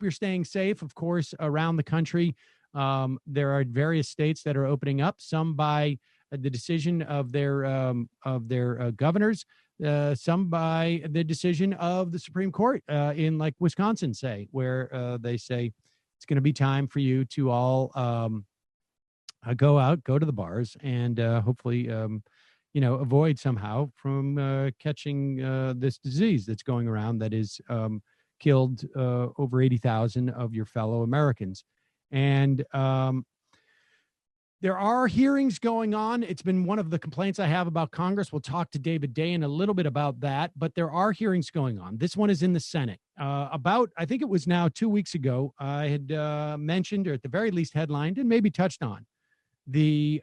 You're staying safe, of course, around the country. There are various states that are opening up, some by the decision of their governors, some by the decision of the Supreme Court in like Wisconsin, say, where they say it's going to be time for you to all go out, go to the bars, and hopefully, avoid somehow from catching this disease that's going around that is killed over 80,000 of your fellow Americans. And there are hearings going on. It's been one of the complaints I have about Congress. We'll talk to David Day in a little bit about that, but there are hearings going on. This one is in the Senate. I think it was now 2 weeks ago, I had mentioned, or at the very least headlined, and maybe touched on the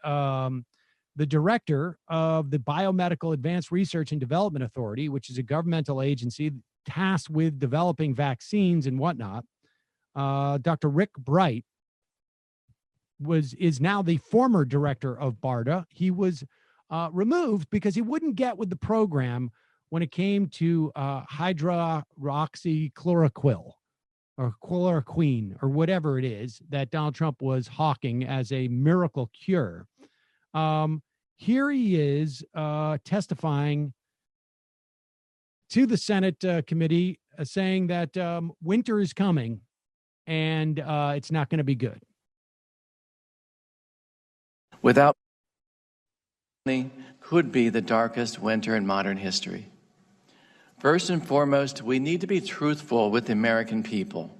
director of the Biomedical Advanced Research and Development Authority, which is a governmental agency tasked with developing vaccines and whatnot. Dr. Rick Bright is now the former director of BARDA. He was removed because he wouldn't get with the program when it came to hydroxychloroquine or chloroquine or whatever it is that Donald Trump was hawking as a miracle cure. Here he is testifying to the Senate committee saying that winter is coming and it's not going to be good. Without could be the darkest winter in modern history. First and foremost, we need to be truthful with the American people.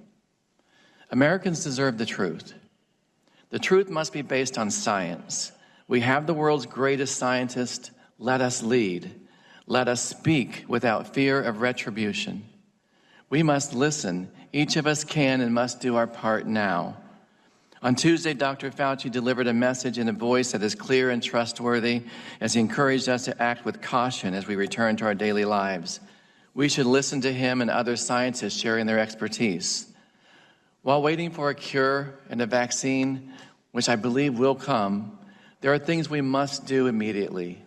Americans deserve the truth. The truth must be based on science. We have the world's greatest scientists. Let us lead. Let us speak without fear of retribution. We must listen. Each of us can and must do our part now. On Tuesday, Dr. Fauci delivered a message in a voice that is clear and trustworthy as he encouraged us to act with caution as we return to our daily lives. We should listen to him and other scientists sharing their expertise. While waiting for a cure and a vaccine, which I believe will come, there are things we must do immediately.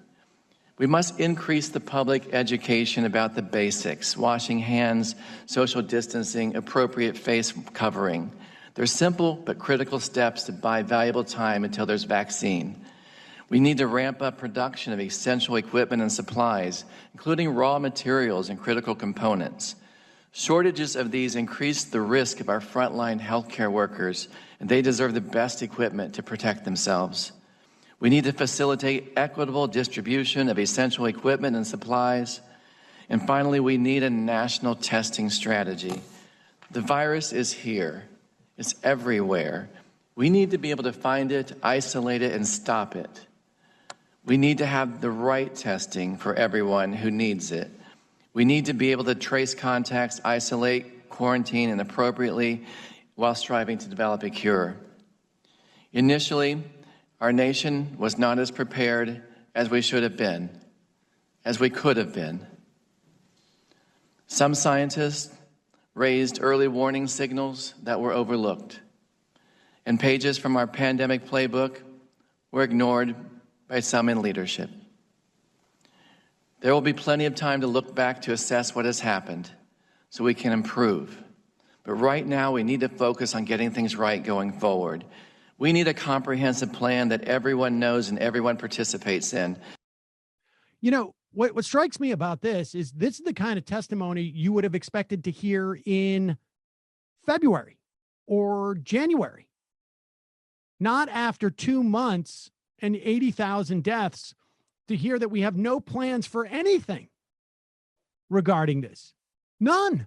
We must increase the public education about the basics: washing hands, social distancing, appropriate face covering. They're simple but critical steps to buy valuable time until there's vaccine. We need to ramp up production of essential equipment and supplies, including raw materials and critical components. Shortages of these increase the risk of our frontline healthcare workers, and they deserve the best equipment to protect themselves. We need to facilitate equitable distribution of essential equipment and supplies. And finally, we need a national testing strategy. The virus is here. It's everywhere. We need to be able to find it, isolate it, and stop it. We need to have the right testing for everyone who needs it. We need to be able to trace contacts, isolate, quarantine, and appropriately while striving to develop a cure. Initially, our nation was not as prepared as we should have been, as we could have been. Some scientists raised early warning signals that were overlooked, and pages from our pandemic playbook were ignored by some in leadership. There will be plenty of time to look back to assess what has happened so we can improve. But right now, we need to focus on getting things right going forward. We need a comprehensive plan that everyone knows and everyone participates in. You know, what strikes me about this is the kind of testimony you would have expected to hear in February or January. Not after 2 months and 80,000 deaths to hear that we have no plans for anything regarding this. None.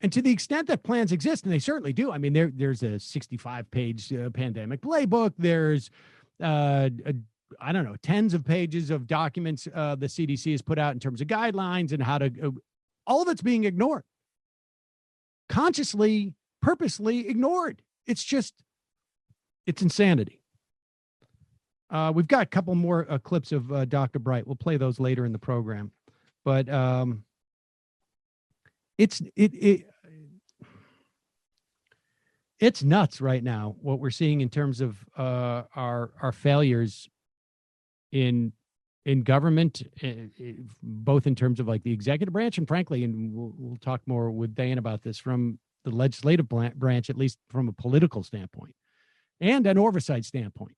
And to the extent that plans exist, and they certainly do, I mean, there's a 65-page pandemic playbook. There's, I don't know, tens of pages of documents the CDC has put out in terms of guidelines and how to, all of it's being ignored. Consciously, purposely ignored. It's insanity. We've got a couple more clips of Dr. Bright. We'll play those later in the program. But it's nuts right now what we're seeing in terms of our failures in in government, both in terms of like the executive branch and frankly, and we'll talk more with Dan about this, from the legislative branch, at least from a political standpoint and an oversight standpoint.